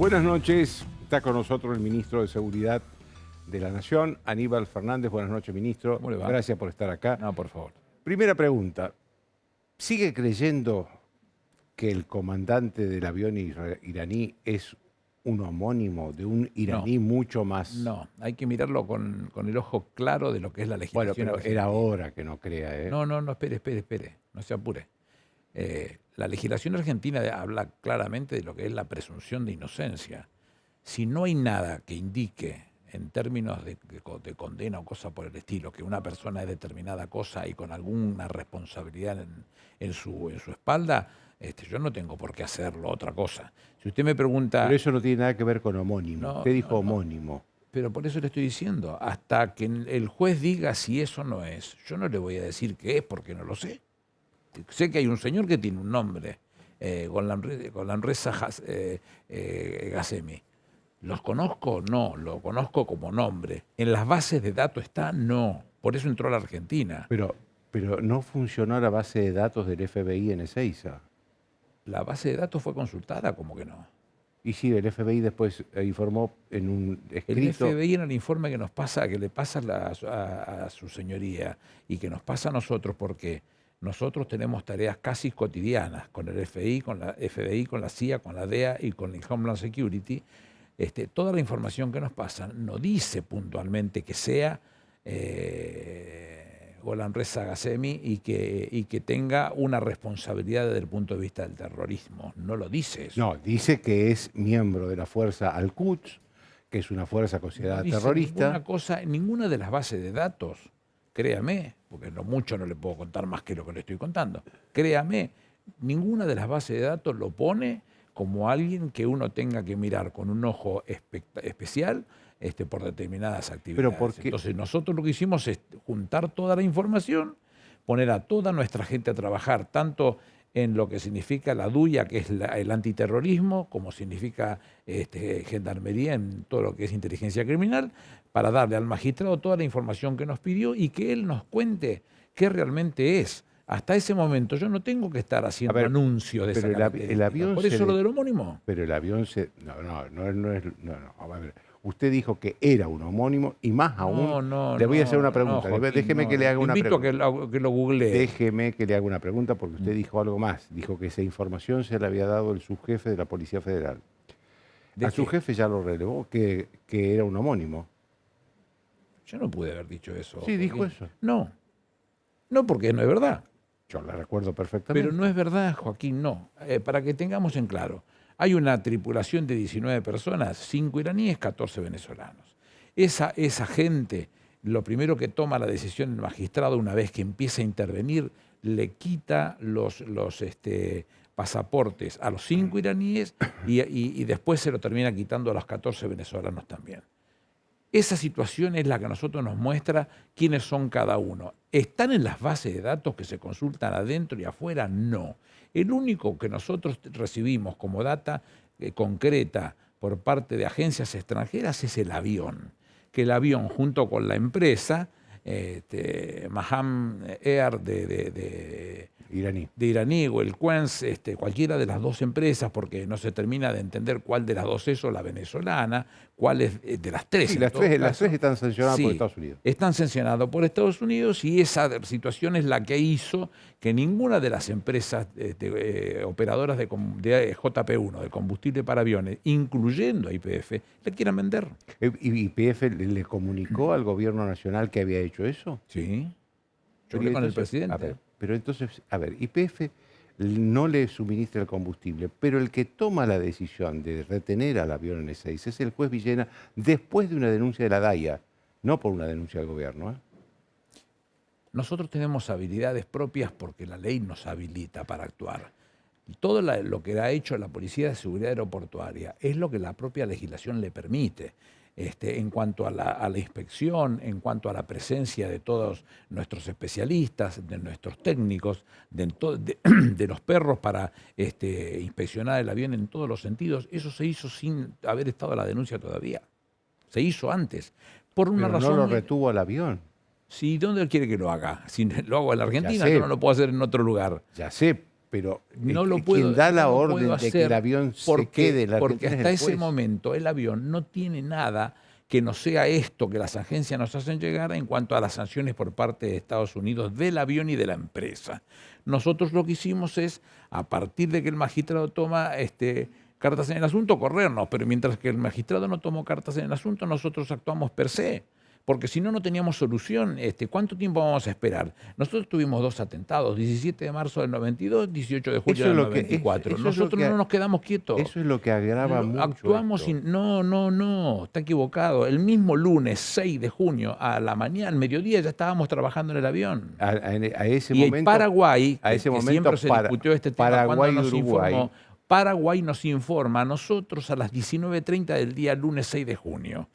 Buenas noches. Está con nosotros el ministro de Seguridad de la Nación, Aníbal Fernández. Buenas noches, ministro. ¿Cómo le va? Gracias por estar acá. No, por favor. Primera pregunta. ¿Sigue creyendo que el comandante del avión iraní es un homónimo de un iraní mucho más? No, hay que mirarlo con el ojo claro de lo que es la Bueno, legislación pero argentina. era hora que no crea, ¿eh? No, espere, no se apure. La legislación argentina habla claramente de lo que es la presunción de inocencia. Si no hay nada que indique en términos de condena o cosa por el estilo, que una persona es determinada cosa y con alguna responsabilidad en su espalda, yo no tengo por qué hacerlo, otra cosa. Si usted me pregunta... Pero eso no tiene nada que ver con homónimo. No, Usted dijo no. homónimo. Pero por eso le estoy diciendo, hasta que el juez diga si eso no es, yo no le voy a decir qué es porque no lo sé. Sé que hay un señor que tiene un nombre, Golamreza Ghasemi. ¿Los conozco? No, lo conozco como nombre. ¿En las bases de datos está? No. Por eso entró a la Argentina. Pero no funcionó la base de datos del FBI en Ezeiza. La base de datos fue consultada, como que no. Y sí, el FBI después informó en un escrito... El FBI en el informe que nos pasa, que le pasa a su señoría y que nos pasa a nosotros, porque nosotros tenemos tareas casi cotidianas con el FBI, con la CIA, con la DEA y con el Homeland Security. Toda la información que nos pasa no dice puntualmente que sea Golamreza Ghasemi y que tenga una responsabilidad desde el punto de vista del terrorismo. No lo dice eso. No, dice que es miembro de la fuerza Al-Quds, que es una fuerza considerada No dice terrorista. ninguna cosa, en ninguna de las bases de datos, créame, porque lo mucho no le puedo contar más que lo que le estoy contando. Créame, ninguna de las bases de datos lo pone como alguien que uno tenga que mirar con un ojo especial por determinadas actividades. ¿Pero por qué? Entonces nosotros lo que hicimos es juntar toda la información, poner a toda nuestra gente a trabajar, tanto en lo que significa la DUIA, que es el antiterrorismo, como significa gendarmería en todo lo que es inteligencia criminal, para darle al magistrado toda la información que nos pidió y que él nos cuente qué realmente es. Hasta ese momento yo no tengo que estar haciendo anuncios de esa característica. El avión por eso lo del homónimo. Pero el avión se... No, a ver. Usted dijo que era un homónimo y más aún... Le voy a hacer una pregunta. Joaquín, Déjeme que le haga una pregunta. Invito a que lo googlee. Déjeme que le haga una pregunta porque usted dijo algo más. Dijo que esa información se le había dado el subjefe de la Policía Federal. A su jefe ya lo relevó que era un homónimo. Yo no pude haber dicho eso. Sí, dijo eso. No, porque no es verdad. Yo la recuerdo perfectamente. Pero no es verdad, Joaquín, no. Para que tengamos en claro, hay una tripulación de 19 personas, 5 iraníes, 14 venezolanos. Esa gente, lo primero que toma la decisión el magistrado una vez que empieza a intervenir, le quita los pasaportes a los 5 iraníes y después se lo termina quitando a los 14 venezolanos también. Esa situación es la que a nosotros nos muestra quiénes son cada uno. ¿Están en las bases de datos que se consultan adentro y afuera? No. El único que nosotros recibimos como data concreta por parte de agencias extranjeras es el avión. Que el avión junto con la empresa, Maham Air de iraní o el Quens, cualquiera de las dos empresas, porque no se termina de entender cuál de las dos es o la venezolana, cuál es de las tres. Sí, las tres están sancionadas por Estados Unidos. Están sancionadas por Estados Unidos y esa situación es la que hizo que ninguna de las empresas operadoras de JP1, de combustible para aviones, incluyendo a YPF, le quieran vender. ¿Y YPF le comunicó al gobierno nacional que había hecho eso? Sí. Yo hablé con el presidente. Pero entonces, YPF no le suministra el combustible, pero el que toma la decisión de retener al avión en Ezeiza es el juez Villena después de una denuncia de la DAIA, no por una denuncia del gobierno. Nosotros tenemos habilidades propias porque la ley nos habilita para actuar. Todo lo que ha hecho la Policía de Seguridad Aeroportuaria es lo que la propia legislación le permite. En cuanto a la inspección, en cuanto a la presencia de todos nuestros especialistas, de nuestros técnicos, de los perros para inspeccionar el avión en todos los sentidos, eso se hizo sin haber estado la denuncia todavía. Se hizo antes. Por una razón. No lo retuvo al avión. Sí, ¿dónde quiere que lo haga? Si lo hago en la Argentina, yo no lo puedo hacer en otro lugar. Ya sé, pero No lo puedo, quien da la no lo orden puedo de que hacer el avión se porque, quede en la porque Argentina hasta es el ese juez. momento el avión no tiene nada que no sea esto que las agencias nos hacen llegar en cuanto a las sanciones por parte de Estados Unidos del avión y de la empresa. Nosotros lo que hicimos es, a partir de que el magistrado toma cartas en el asunto, corrernos, pero mientras que el magistrado no tomó cartas en el asunto, nosotros actuamos per se. Porque si no, no teníamos solución. ¿Cuánto tiempo vamos a esperar? Nosotros tuvimos 2 atentados, 17 de marzo del 92, 18 de julio Eso es del lo que, 94. eso es lo Nosotros que, no nos quedamos quietos. eso es lo que agrava mucho Actuamos esto. sin... No, está equivocado. El mismo lunes 6 de junio, a la mañana, al mediodía, ya estábamos trabajando en el avión. A ese Y el momento, Paraguay, a que, ese que momento siempre se discutió este tema, Paraguay cuando y nos Uruguay, informó, Paraguay nos informa a nosotros a las 19:30 del día lunes 6 de junio.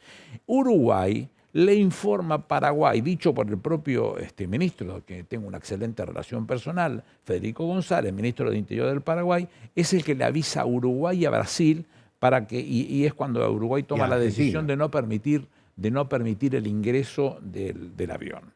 Uruguay le informa a Paraguay, dicho por el propio ministro, que tengo una excelente relación personal, Federico González, ministro de Interior del Paraguay, es el que le avisa a Uruguay y a Brasil para que, y es cuando Uruguay toma la decisión de no permitir el ingreso del avión.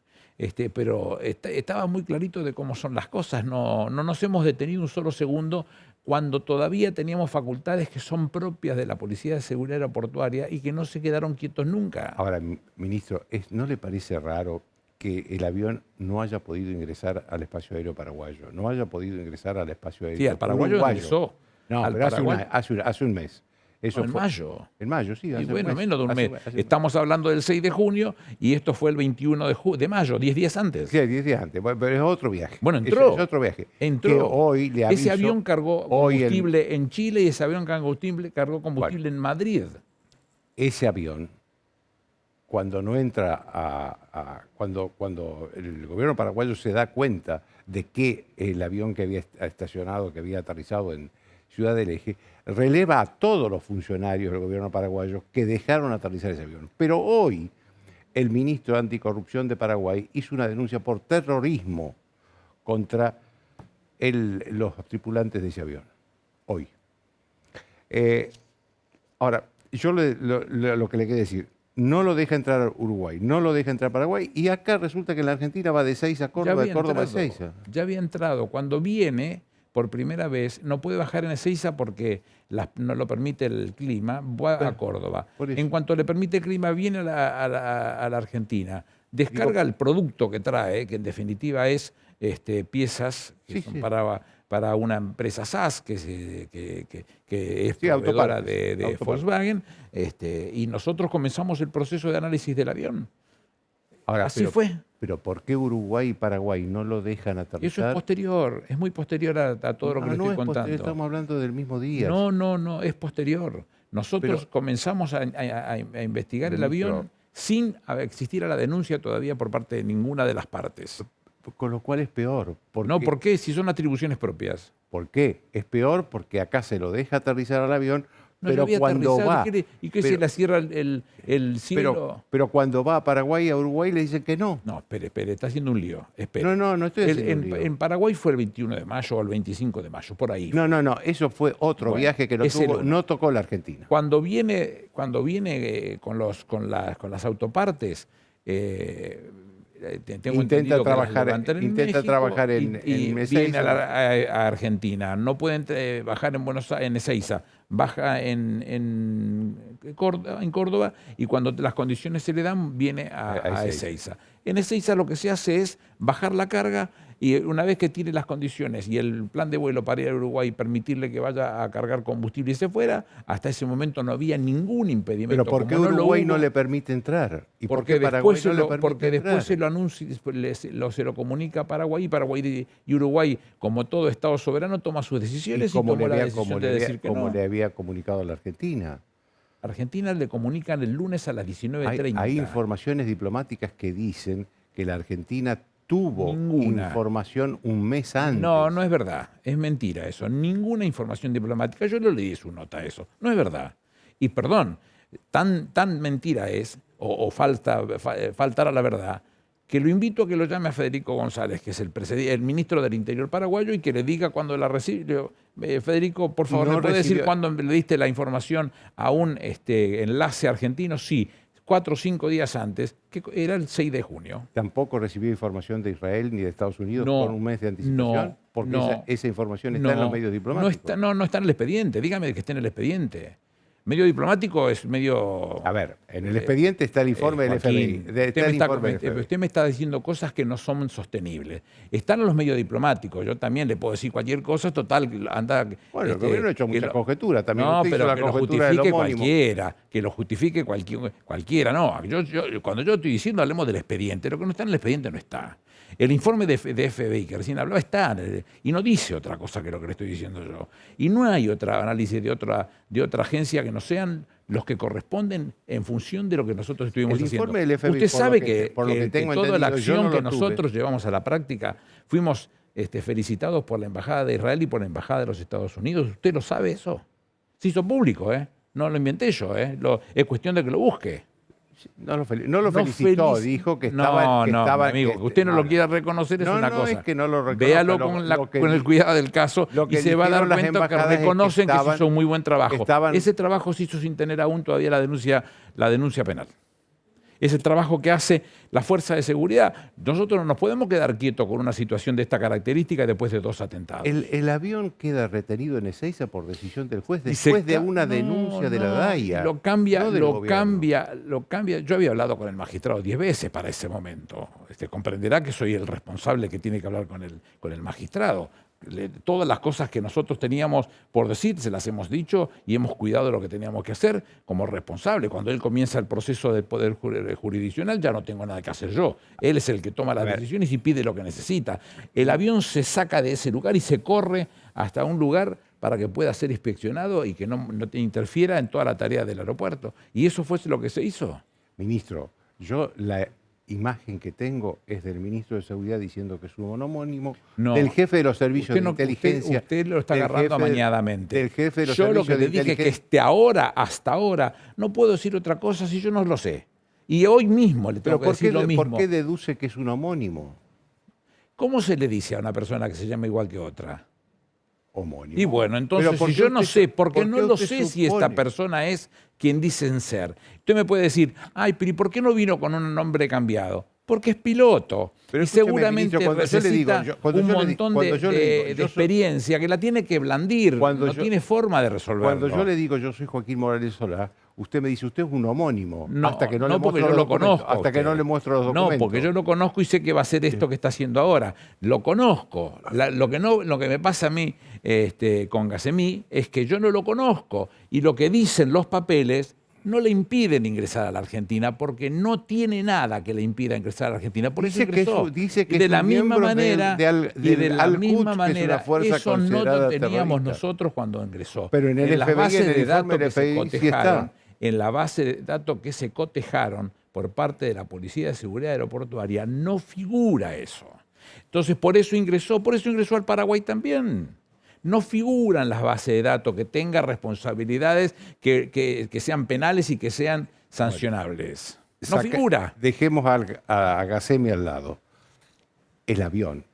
Pero estaba muy clarito de cómo son las cosas, no nos hemos detenido un solo segundo cuando todavía teníamos facultades que son propias de la Policía de Seguridad Aeroportuaria y que no se quedaron quietos nunca. Ahora, ministro, ¿no le parece raro que el avión no haya podido ingresar al espacio aéreo paraguayo, no haya podido ingresar al espacio aéreo Sí, al paraguayo uruguayo? ingresó. No, Al pero Paraguay. hace un mes. Eso No, en fue mayo. en mayo, sí, Y hace un bueno, mes. menos de un mes. Estamos hablando del 6 de junio y esto fue el 21 de mayo, 10 días antes. Sí, 10 días antes, bueno, pero es otro viaje. Bueno, entró. Es otro viaje. Entró. Que hoy le aviso, ese avión cargó combustible en Chile y ese avión cargó combustible en Madrid. Ese avión, cuando no entra cuando el gobierno paraguayo se da cuenta de que el avión que había estacionado, que había aterrizado en Ciudad del Eje, releva a todos los funcionarios del gobierno paraguayo que dejaron aterrizar ese avión. Pero hoy el ministro anticorrupción de Paraguay hizo una denuncia por terrorismo contra los tripulantes de ese avión. Hoy. Ahora, yo lo que le quiero decir, no lo deja entrar Uruguay, no lo deja entrar Paraguay, y acá resulta que en la Argentina va de Ezeiza a Córdoba, de Córdoba a Ezeiza. Ya había entrado. Cuando viene por primera vez, no puede bajar en Ezeiza porque no lo permite el clima, va a Córdoba. En cuanto le permite el clima, viene a la Argentina, descarga el producto que trae, que en definitiva es piezas que son para una empresa SAS, que es proveedora de Volkswagen, y nosotros comenzamos el proceso de análisis del avión. Ahora, Así fue. Pero ¿por qué Uruguay y Paraguay no lo dejan aterrizar? Eso es posterior, es muy posterior a todo lo que le estoy contando. Estamos hablando del mismo día. No, es posterior. Nosotros comenzamos a investigar el avión sin existir a la denuncia todavía por parte de ninguna de las partes. Con lo cual es peor. ¿Por qué? Si son atribuciones propias. ¿Por qué? Es peor porque acá se lo deja aterrizar al avión, pero cuando va... ¿Y qué se le cierra el cielo? Pero cuando va a Paraguay y a Uruguay le dicen que no. No, espere, está haciendo un lío. Espere. No estoy haciendo un lío. En Paraguay fue el 21 de mayo o el 25 de mayo, por ahí. No, eso fue otro viaje que no tocó la Argentina. Cuando viene con las autopartes, intenta trabajar en viene a Argentina. No pueden bajar en Ezeiza, baja en Córdoba y cuando las condiciones se le dan, viene a Ezeiza. En Ezeiza lo que se hace es bajar la carga y una vez que tiene las condiciones y el plan de vuelo para ir a Uruguay y permitirle que vaya a cargar combustible y se fuera, hasta ese momento no había ningún impedimento. ¿Pero por qué Uruguay no le permite entrar? ¿Y porque después se lo anuncia, se lo comunica a Paraguay y Paraguay y Uruguay, como todo Estado soberano, toma sus decisiones y tomó la decisión de decir que no. Como le había comunicado a la Argentina. Argentina le comunican el lunes a las 19:30. Hay informaciones diplomáticas que dicen que la Argentina tuvo información un mes antes. No es verdad. Es mentira eso. Ninguna información diplomática. Yo le leí su nota a eso. No es verdad. Y perdón, tan mentira es, o faltar a la verdad, que lo invito a que lo llame a Federico González, que es el ministro del Interior paraguayo, y que le diga cuándo la recibe. Federico, por favor, ¿me puede decir cuándo le diste la información a un enlace argentino? Sí. 4 o 5 días antes, que era el 6 de junio. ¿Tampoco recibió información de Israel ni de Estados Unidos No, con un mes de anticipación? Porque no, esa información está en los medios diplomáticos. No está en el expediente. Dígame que esté en el expediente. Medio diplomático es medio... A ver, en el expediente está el informe del FBI. Joaquín, usted me está diciendo cosas que no son sostenibles. Están en los medios diplomáticos. Yo también le puedo decir cualquier cosa, total, anda... Bueno, el gobierno ha hecho muchas conjeturas. También No, usted hizo pero la que lo conjetura del justifique homónimo. cualquiera. Que lo justifique cualquiera. No, cuando yo estoy diciendo, hablemos del expediente. Lo que no está en el expediente no está. El informe de FBI que recién hablaba está y no dice otra cosa que lo que le estoy diciendo yo. Y no hay otro análisis de otra agencia que no sean los que corresponden en función de lo que nosotros estuvimos El haciendo. informe del FBI, Usted sabe que tengo toda la entendido, yo acción no que lo tuve. nosotros llevamos a la práctica, fuimos felicitados por la Embajada de Israel y por la Embajada de los Estados Unidos. ¿Usted lo sabe eso? Se hizo público, ¿eh? No lo inventé yo, ¿eh? Es cuestión de que lo busque. No lo felicitó, dijo que estaba... Amigo, que usted no lo quiera reconocer es una cosa. No, es que no lo reconozco. Véalo con el cuidado del caso y se va a dar cuenta que reconocen que se hizo un muy buen trabajo. Ese trabajo se hizo sin tener aún todavía la denuncia penal. Es el trabajo que hace la fuerza de seguridad. Nosotros no nos podemos quedar quietos con una situación de esta característica después de 2 atentados. El avión queda retenido en Ezeiza por decisión del juez después de una denuncia de la DAIA. Lo cambia. Yo había hablado con el magistrado 10 veces para ese momento. Comprenderá que soy el responsable que tiene que hablar con el magistrado. Todas las cosas que nosotros teníamos por decir, se las hemos dicho y hemos cuidado de lo que teníamos que hacer como responsable. Cuando él comienza el proceso del poder jurisdiccional, ya no tengo nada que hacer yo. Él es el que toma las decisiones y pide lo que necesita. El avión se saca de ese lugar y se corre hasta un lugar para que pueda ser inspeccionado y que no te interfiera en toda la tarea del aeropuerto. Y eso fue lo que se hizo. Ministro, yo la imagen que tengo es del ministro de Seguridad diciendo que es un homónimo, del jefe de los servicios de inteligencia. Usted lo está agarrando amañadamente. Del jefe de los yo servicios lo que le dije es que hasta ahora, no puedo decir otra cosa si yo no lo sé. Y hoy mismo le tengo que decir lo mismo. ¿Por qué deduce que es un homónimo? ¿Cómo se le dice a una persona que se llama igual que otra? Homónimo. Y bueno, entonces si yo no sé, porque no lo sé si esta persona es quien dicen ser. Usted me puede decir, ay, pero ¿y por qué no vino con un nombre cambiado? Porque es piloto. Pero y seguramente necesita un montón de experiencia que la tiene que blandir, no tiene forma de resolverlo. Cuando yo le digo, yo soy Joaquín Morales Solá, usted me dice, usted es un homónimo. No, hasta que no le porque muestro yo los lo conozco. documentos, hasta que no le muestro los documentos. No, porque yo lo conozco y sé que va a ser esto que está haciendo ahora. Lo conozco. Lo que me pasa a mí con Gacemí es que yo no lo conozco. Y lo que dicen los papeles no le impiden ingresar a la Argentina porque no tiene nada que le impida ingresar a la Argentina. Por eso ingresó. Dice que de la misma manera, fuerza eso no lo teníamos terrorista. nosotros cuando ingresó. Pero en el las bases de datos que se FBI cotejaron, en la base de datos que se cotejaron por parte de la Policía de Seguridad Aeroportuaria no figura eso. Entonces, por eso ingresó al Paraguay también. No figuran las bases de datos que tengan responsabilidades que sean penales y que sean sancionables. No figura. Dejemos a Gacemi al lado. El avión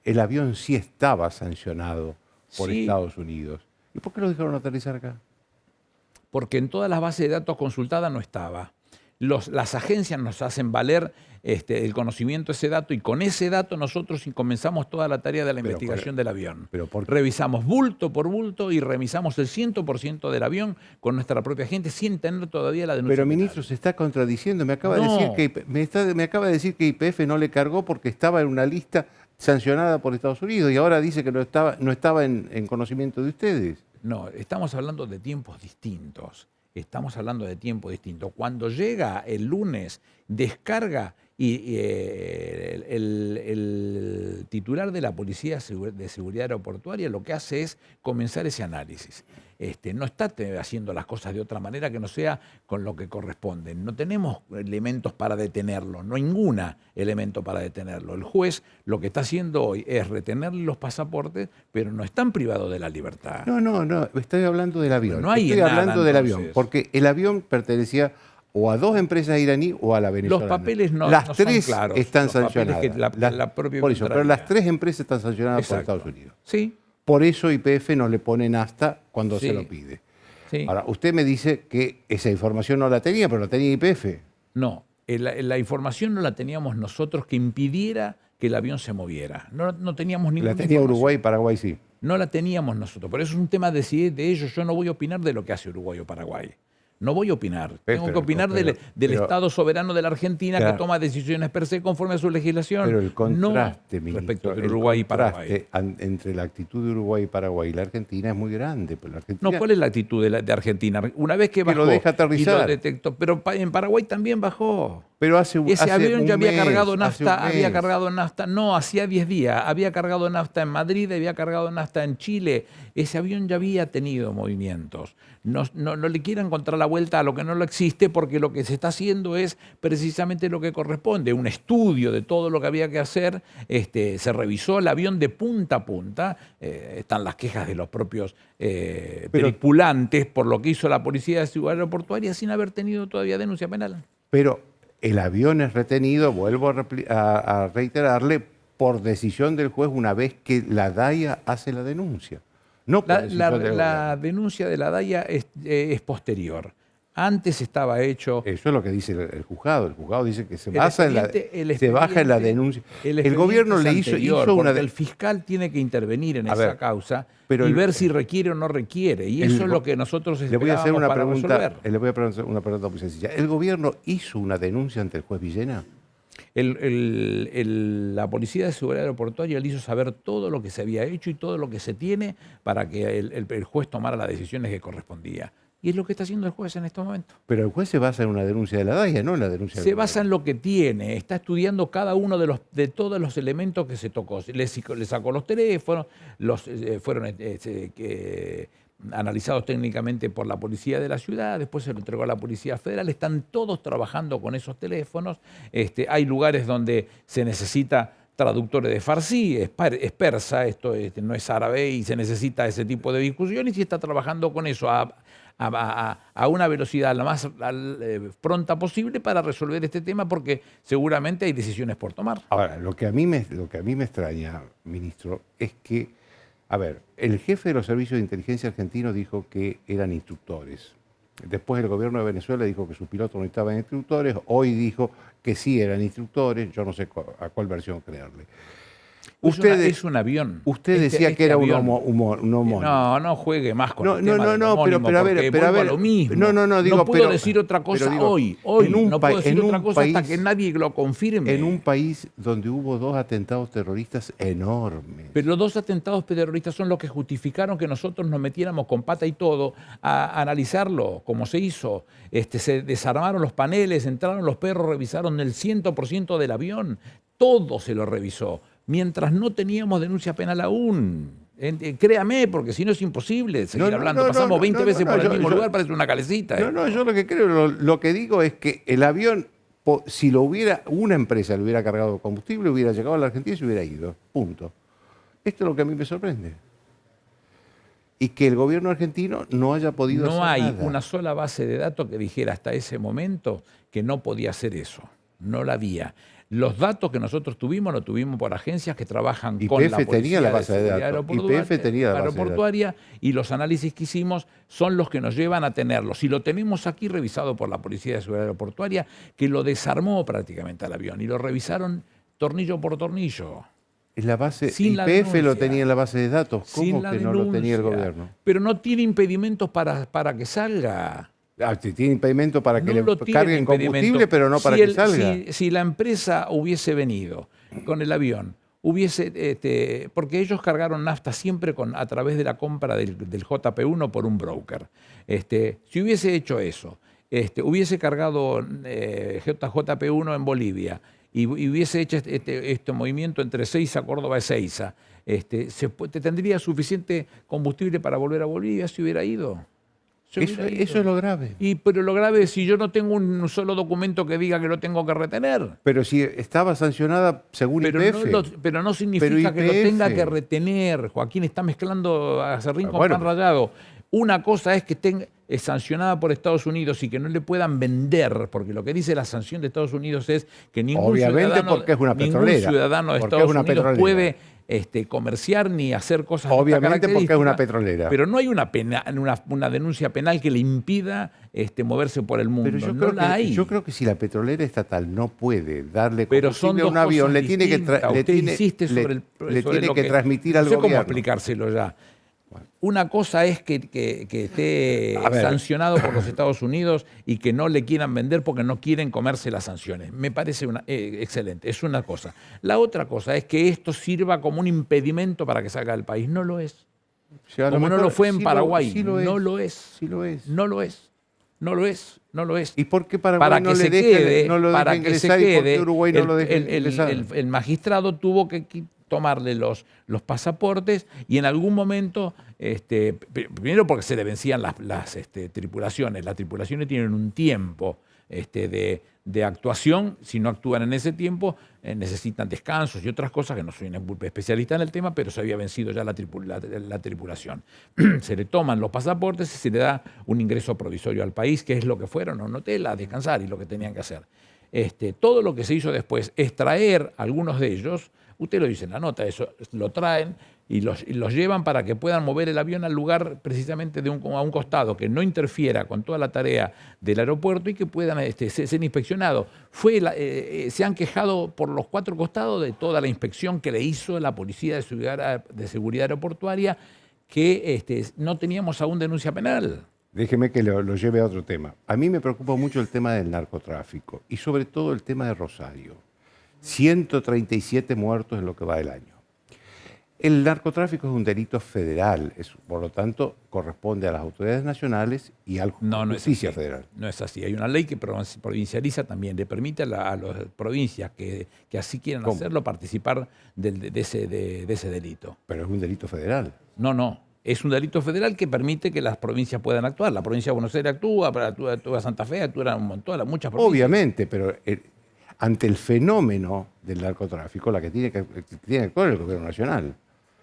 sí estaba sancionado por Estados Unidos. ¿Y por qué lo dejaron aterrizar acá? Porque en todas las bases de datos consultadas no estaba. Las agencias nos hacen valer el conocimiento de ese dato y con ese dato nosotros comenzamos toda la tarea de la investigación del avión. Revisamos bulto por bulto y revisamos el 100% del avión con nuestra propia gente sin tener todavía la denuncia. Pero ministro, se está contradiciendo. Me acaba de decir que YPF no le cargó porque estaba en una lista sancionada por Estados Unidos y ahora dice que no estaba en conocimiento de ustedes. No, estamos hablando de tiempos distintos. Cuando llega el lunes, descarga y el titular de la Policía de Seguridad Aeroportuaria lo que hace es comenzar ese análisis. No está haciendo las cosas de otra manera que no sea con lo que corresponde. No tenemos elementos para detenerlo, no hay ningún elemento para detenerlo. El juez lo que está haciendo hoy es retenerle los pasaportes, pero no están privados de la libertad. No, estoy hablando del avión. No hay estoy hablando del avión, entonces. Porque el avión pertenecía o a 2 empresas iraníes o a la venezolana. Los papeles no las son 3 claros. están Los papeles sancionadas. que la propia por eso, pero las 3 empresas están sancionadas por Estados Unidos. Sí. Por eso YPF no le ponen hasta cuando se lo pide. Sí. Ahora, usted me dice que esa información no la tenía, pero la tenía YPF. No, La información no la teníamos nosotros que impidiera que el avión se moviera. No teníamos ninguna La tenía información. Uruguay y Paraguay, sí. No la teníamos nosotros. Por eso es un tema de ellos. Yo no voy a opinar de lo que hace Uruguay o Paraguay. No voy a opinar. Tengo que opinar del Estado soberano de la Argentina, claro, que toma decisiones per se conforme a su legislación. Pero el contraste, no ministro, respecto de Uruguay y Paraguay. Entre la actitud de Uruguay y Paraguay y la Argentina es muy grande. Pues la Argentina, No, ¿cuál es la actitud de Argentina? Una vez que bajó lo deja aterrizar. y lo detectó, pero en Paraguay también bajó. Pero Ese avión ya había cargado hace nafta, no, hacía 10 días, había cargado nafta en Madrid, había cargado nafta en Chile. Ese avión ya había tenido movimientos. No le quieran encontrar la vuelta a lo que no lo existe, porque lo que se está haciendo es precisamente lo que corresponde, un estudio de todo lo que había que hacer. Se revisó el avión de punta a punta, están las quejas de los propios tripulantes por lo que hizo la Policía de Ciudad Aeroportuaria sin haber tenido todavía denuncia penal. Pero el avión es retenido, vuelvo a reiterarle, por decisión del juez una vez que la DAIA hace la denuncia. No por decisión del La gobierno. denuncia de la DAIA es posterior. Antes estaba hecho... Eso es lo que dice el juzgado. El juzgado dice que se El baja en la denuncia. El gobierno le hizo una... El fiscal tiene que intervenir en esa causa pero y ver si requiere o no requiere. Y eso es lo que nosotros le voy a hacer una para pregunta. resolver. Le voy a hacer una pregunta muy sencilla. ¿El gobierno hizo una denuncia ante el juez Villena? La Policía de Seguridad Aeroportuaria le hizo saber todo lo que se había hecho y todo lo que se tiene para que el juez tomara las decisiones que correspondía. Y es lo que está haciendo el juez en estos momentos. Pero el juez se basa en una denuncia de la DAIA, no en la denuncia Se basa en lo que tiene, está estudiando cada uno de todos los elementos que se tocó. Le sacó los teléfonos, fueron analizados técnicamente por la policía de la ciudad, después se lo entregó a la Policía Federal, están todos trabajando con esos teléfonos. Hay lugares donde se necesita traductores de farsi, es persa, esto no es árabe y se necesita ese tipo de discusiones y está trabajando con eso a una velocidad la más pronta posible para resolver este tema porque seguramente hay decisiones por tomar. Ahora, lo que a mí me extraña, ministro, es que, a ver, el jefe de los servicios de inteligencia argentinos dijo que eran instructores. Después el gobierno de Venezuela dijo que sus pilotos no estaban instructores. Hoy dijo que sí eran instructores. Yo no sé a cuál versión creerle. Es un avión. Usted decía que era un homónimo. No juegue más con el tema del homónimo, pero a ver, lo mismo. Digo, no puedo decir otra cosa hoy no puedo decir otra cosa país, hasta que nadie lo confirme. En un país donde hubo 2 atentados terroristas enormes. Pero los 2 atentados terroristas son los que justificaron que nosotros nos metiéramos con pata y todo a analizarlo, como se hizo. Se desarmaron los paneles, entraron los perros, revisaron el 100% del avión. Todo se lo revisó. Mientras no teníamos denuncia penal aún. Créame, porque si no es imposible seguir hablando. Pasamos 20 veces por el mismo lugar, parece una calecita. Yo lo que creo, lo que digo es que el avión, si una empresa lo hubiera cargado combustible, hubiera llegado a la Argentina y se hubiera ido. Punto. Esto es lo que a mí me sorprende. Y que el gobierno argentino no haya podido hacer nada. No hay una sola base de datos que dijera hasta ese momento que no podía hacer eso. No la había. Los datos que nosotros tuvimos, lo tuvimos por agencias que trabajan con la Policía de Seguridad Aeroportuaria y los análisis que hicimos son los que nos llevan a tenerlos. Y lo tenemos aquí revisado por la Policía de Seguridad Aeroportuaria, que lo desarmó prácticamente al avión y lo revisaron tornillo por tornillo. La base YPF lo tenía en la base de datos. ¿Cómo que no lo tenía el gobierno? Pero no tiene impedimentos para que salga. Tiene impedimento para que le carguen combustible, pero no para que salga. Si la empresa hubiese venido con el avión, porque ellos cargaron nafta siempre a través de la compra del JP1 por un broker. Si hubiese hecho eso, hubiese cargado JP1 en Bolivia y hubiese hecho este movimiento entre Ezeiza, Córdoba, Ezeiza, tendría suficiente combustible para volver a Bolivia si hubiera ido. Eso es lo grave. Pero lo grave es si yo no tengo un solo documento que diga que lo tengo que retener. Pero si estaba sancionada según YPF. Pero no significa que lo tenga que retener. Joaquín está mezclando a Serrín con pan rallado. Una cosa es que es sancionada por Estados Unidos y que no le puedan vender, porque lo que dice la sanción de Estados Unidos es que ningún ciudadano porque es una petrolera, de Estados Unidos puede comerciar ni hacer cosas de esta Obviamente porque es característica, una petrolera. pero no hay una denuncia penal que le impida moverse por el mundo. Pero yo, No creo la que, hay. yo creo que si la petrolera estatal no puede darle Pero son combustible a dos un avión, cosas le tiene que, distintas. le Usted tiene, insiste le- sobre le sobre tiene lo que transmitir al no sé cómo gobierno. explicárselo ya. Una cosa es que esté A ver. sancionado por los Estados Unidos y que no le quieran vender porque no quieren comerse las sanciones. Me parece excelente, es una cosa. La otra cosa es que esto sirva como un impedimento para que salga del país. No lo es. O sea, a lo Como no mejor lo fue en sí Paraguay. sí lo No lo es. Sí lo es. No lo es. No lo es. No lo es. ¿Y por qué Paraguay Para no que le se deja, quede, no lo para deja que se ingresar y por qué quede, Uruguay no lo deja ingresar? el magistrado tuvo que tomarle los pasaportes y en algún momento, primero porque se le vencían las tripulaciones. Las tripulaciones tienen un tiempo de actuación. Si no actúan en ese tiempo, necesitan descansos y otras cosas, que no soy un especialista en el tema, pero se había vencido ya la tripulación. Se le toman los pasaportes y se le da un ingreso provisorio al país, que es lo que fueron a un hotel a descansar y lo que tenían que hacer. Todo lo que se hizo después es traer algunos de ellos, usted lo dice en la nota, eso lo traen y los llevan para que puedan mover el avión al lugar precisamente a un costado, que no interfiera con toda la tarea del aeropuerto y que puedan ser inspeccionados. Se han quejado por los 4 costados de toda la inspección que le hizo la Policía de Seguridad Aeroportuaria, que no teníamos aún denuncia penal. Déjeme que lo lleve a otro tema. A mí me preocupa mucho el tema del narcotráfico y sobre todo el tema de Rosario. 137 muertos en lo que va del año. El narcotráfico es un delito federal, por lo tanto corresponde a las autoridades nacionales y a la justicia federal. No es así. Hay una ley que provincializa también, le permite a las provincias que así quieran hacerlo participar de ese delito. Pero es un delito federal. No. Es un delito federal que permite que las provincias puedan actuar. La provincia de Buenos Aires actúa Santa Fe, actúan un montón, muchas provincias. Obviamente, pero ante el fenómeno del narcotráfico, la que tiene que actuar es el gobierno nacional.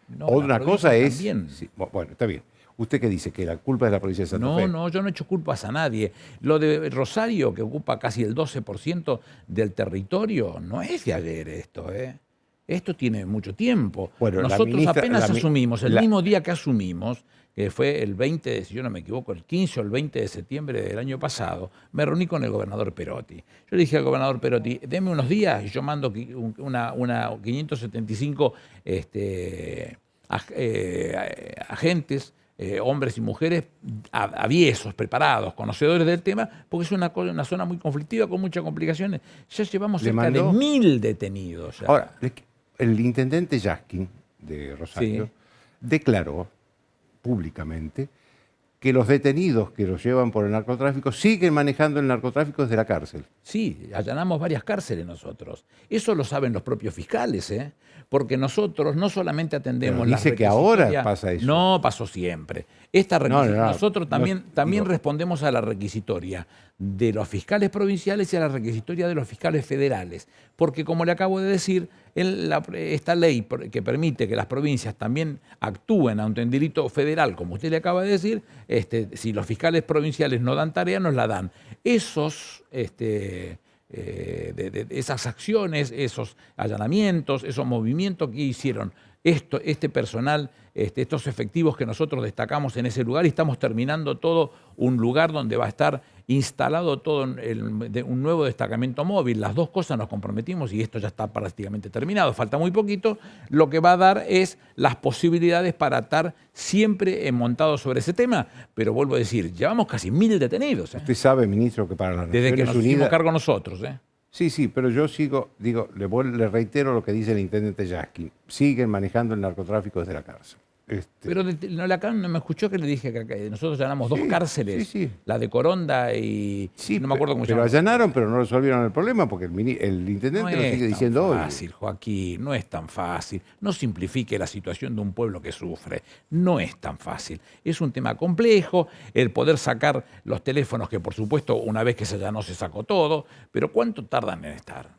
No, Otra cosa es... también. Sí, bueno, está bien. ¿Usted qué dice? ¿Que la culpa es de la provincia de Santa Fe? No, yo no he hecho culpas a nadie. Lo de Rosario, que ocupa casi el 12% del territorio, no es de ayer esto, ¿eh? Esto tiene mucho tiempo. Bueno, nosotros apenas asumimos, el mismo día que asumimos, que fue el 20, si yo no me equivoco, el 15 o el 20 de septiembre del año pasado, me reuní con el gobernador Perotti. Yo le dije al gobernador Perotti, deme unos días y yo mando una 575 agentes, hombres y mujeres aviesos, preparados, conocedores del tema, porque es una zona muy conflictiva, con muchas complicaciones. Ya llevamos cerca de 1000 detenidos. Ya. Ahora, el intendente Yaskin de Rosario declaró públicamente que los detenidos que los llevan por el narcotráfico siguen manejando el narcotráfico desde la cárcel. Sí, allanamos varias cárceles nosotros. Eso lo saben los propios fiscales, ¿eh? Porque nosotros no solamente atendemos Pero dice que ahora pasa eso. No, pasó siempre. Nosotros también respondemos a la requisitoria de los fiscales provinciales y a la requisitoria de los fiscales federales. Porque, como le acabo de decir, esta ley que permite que las provincias también actúen ante un delito federal, como usted le acaba de decir, si los fiscales provinciales no dan tarea, nos la dan. Esas acciones, esos allanamientos, esos movimientos que hicieron este personal, estos efectivos que nosotros destacamos en ese lugar, y estamos terminando todo un lugar donde va a estar instalado todo un nuevo destacamento móvil. Las dos cosas nos comprometimos y esto ya está prácticamente terminado, falta muy poquito. Lo que va a dar es las posibilidades para estar siempre montados sobre ese tema, pero vuelvo a decir, llevamos casi 1000 detenidos. Usted sabe, ministro, que para las desde Naciones que nos Unidas... hicimos cargo nosotros. Sí, pero yo le reitero lo que dice el intendente Yaskin. Siguen manejando el narcotráfico desde la cárcel. Pero acá no me escuchó que le dije que nosotros allanamos 2 cárceles, la de Coronda y no me acuerdo cómo se llama. Pero allanaron, pero no resolvieron el problema porque el intendente lo sigue diciendo hoy. No es tan fácil, Joaquín, no es tan fácil. No simplifique la situación de un pueblo que sufre. No es tan fácil. Es un tema complejo, el poder sacar los teléfonos, que por supuesto una vez que se allanó se sacó todo, pero ¿cuánto tardan en estar?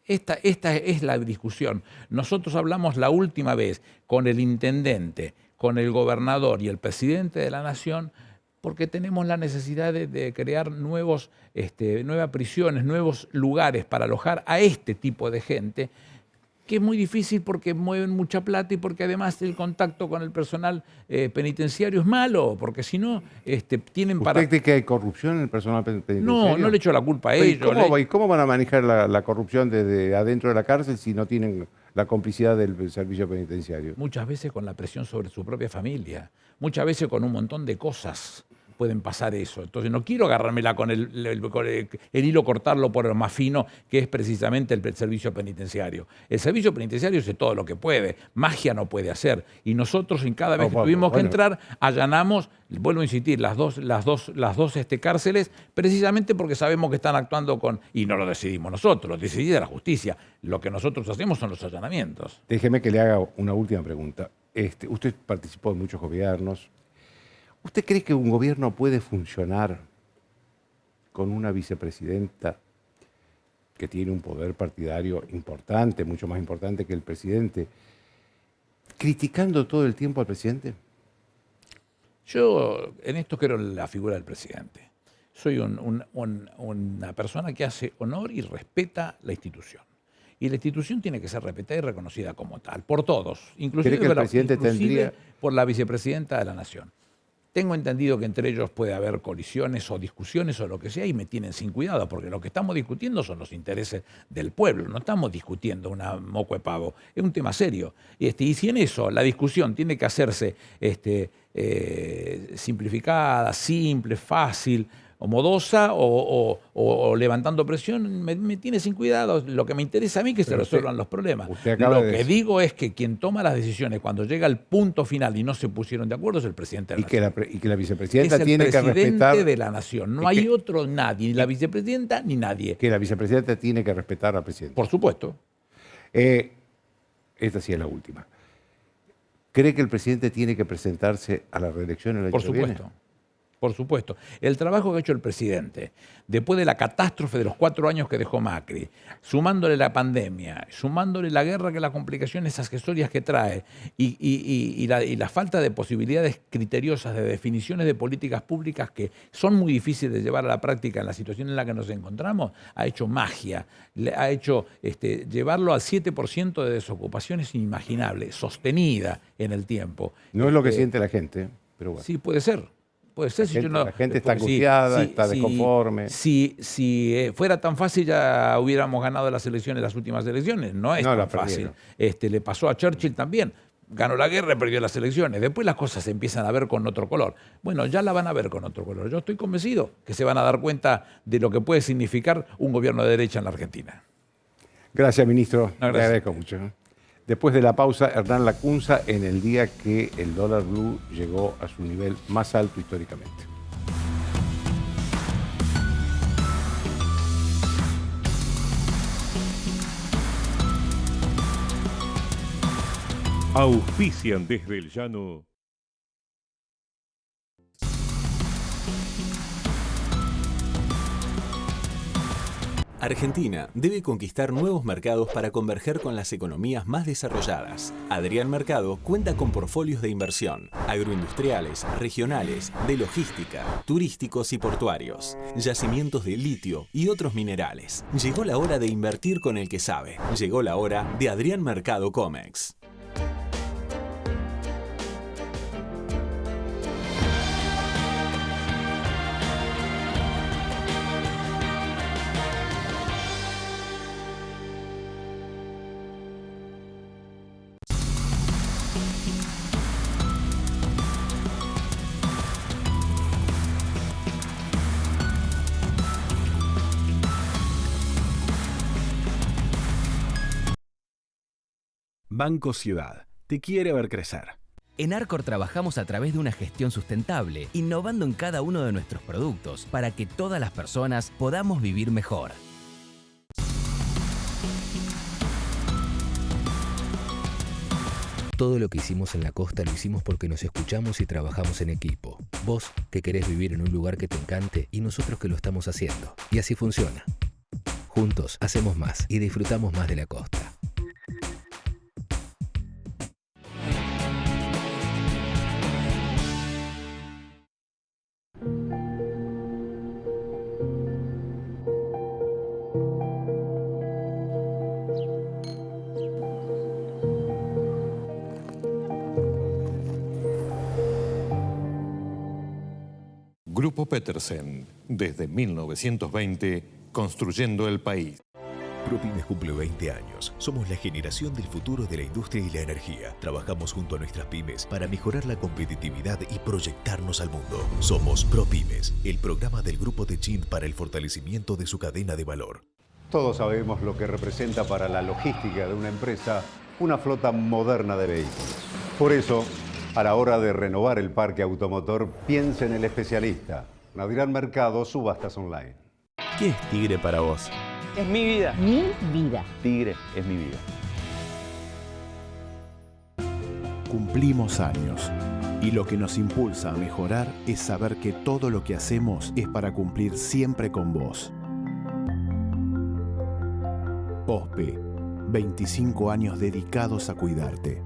Esta es la discusión. Nosotros hablamos la última vez con el intendente, con el gobernador y el presidente de la Nación, porque tenemos la necesidad de crear nuevas prisiones, nuevos lugares para alojar a este tipo de gente, que es muy difícil porque mueven mucha plata y porque además el contacto con el personal penitenciario es malo, porque si no, tienen para... ¿Usted cree que hay corrupción en el personal No, penitenciario? no le echo la culpa a Pero, ellos. ¿y cómo van a manejar la corrupción desde adentro de la cárcel si no tienen la complicidad del servicio penitenciario? Muchas veces con la presión sobre su propia familia, muchas veces con un montón de cosas pueden pasar eso. Entonces no quiero agarrármela con el hilo, cortarlo por lo más fino, que es precisamente el servicio penitenciario. El servicio penitenciario hace todo lo que puede, magia no puede hacer. Y nosotros en cada vez que tuvimos que entrar, allanamos, vuelvo a insistir, las dos cárceles, precisamente porque sabemos que están actuando con, y no lo decidimos nosotros, lo decide la justicia. Lo que nosotros hacemos son los allanamientos. Déjeme que le haga una última pregunta. Usted participó en muchos gobiernos. ¿Usted cree que un gobierno puede funcionar con una vicepresidenta que tiene un poder partidario importante, mucho más importante que el presidente, criticando todo el tiempo al presidente? Yo en esto creo en la figura del presidente. Soy una persona que hace honor y respeta la institución. Y la institución tiene que ser respetada y reconocida como tal, por todos, inclusive, ¿Cree que el presidente tendría... por la vicepresidenta de la Nación? Tengo entendido que entre ellos puede haber colisiones o discusiones o lo que sea y me tienen sin cuidado, porque lo que estamos discutiendo son los intereses del pueblo, no estamos discutiendo una moco de pavo, es un tema serio. Y si en eso la discusión tiene que hacerse simplificada, simple, fácil, o modosa o levantando presión, me tiene sin cuidado. Lo que me interesa a mí es que se resuelvan los problemas. Lo que digo es que quien toma las decisiones cuando llega al punto final y no se pusieron de acuerdo es el presidente de la Nación. Y que la vicepresidenta tiene que respetar... Es el presidente de la Nación. No hay otro nadie, ni la vicepresidenta ni nadie. Que la vicepresidenta tiene que respetar al presidente. Por supuesto. Esta sí es la última. ¿Cree que el presidente tiene que presentarse a la reelección el año que viene? Por supuesto. Por supuesto. El trabajo que ha hecho el presidente, después de la catástrofe de los 4 años que dejó Macri, sumándole la pandemia, sumándole la guerra, que las complicaciones accesorias que trae, y la falta de posibilidades criteriosas de definiciones de políticas públicas que son muy difíciles de llevar a la práctica en la situación en la que nos encontramos, ha hecho magia, ha hecho llevarlo al 7% de desocupación es inimaginable, sostenida en el tiempo. No es lo que siente la gente, pero bueno. Sí, puede ser. Puede ser, la gente está angustiada, está desconforme. Si fuera tan fácil ya hubiéramos ganado las elecciones, las últimas elecciones. No es tan fácil. Le pasó a Churchill también. Ganó la guerra y perdió las elecciones. Después las cosas se empiezan a ver con otro color. Bueno, ya la van a ver con otro color. Yo estoy convencido que se van a dar cuenta de lo que puede significar un gobierno de derecha en la Argentina. Gracias, ministro. No, gracias. Le agradezco mucho. Después de la pausa, Hernán Lacunza en el día que el dólar blue llegó a su nivel más alto históricamente. Auspician desde el llano. Argentina debe conquistar nuevos mercados para converger con las economías más desarrolladas. Adrián Mercado cuenta con portfolios de inversión, agroindustriales, regionales, de logística, turísticos y portuarios, yacimientos de litio y otros minerales. Llegó la hora de invertir con el que sabe. Llegó la hora de Adrián Mercado Comex. Banco Ciudad te quiere ver crecer. En Arcor trabajamos a través de una gestión sustentable, innovando en cada uno de nuestros productos para que todas las personas podamos vivir mejor. Todo lo que hicimos en la costa lo hicimos porque nos escuchamos y trabajamos en equipo. Vos, que querés vivir en un lugar que te encante, y nosotros que lo estamos haciendo. Y así funciona. Juntos hacemos más y disfrutamos más de la costa. Grupo Petersen, desde 1920, construyendo el país. ProPymes cumple 20 años. Somos la generación del futuro de la industria y la energía. Trabajamos junto a nuestras pymes para mejorar la competitividad y proyectarnos al mundo. Somos ProPymes, el programa del Grupo Techint para el fortalecimiento de su cadena de valor. Todos sabemos lo que representa para la logística de una empresa una flota moderna de vehículos. Por eso, a la hora de renovar el parque automotor, piense en el especialista. Adrián Mercado, Subastas Online. ¿Qué es Tigre para vos? Es mi vida. Mi vida. Tigre es mi vida. Cumplimos años. Y lo que nos impulsa a mejorar es saber que todo lo que hacemos es para cumplir siempre con vos. OSPE, 25 años dedicados a cuidarte.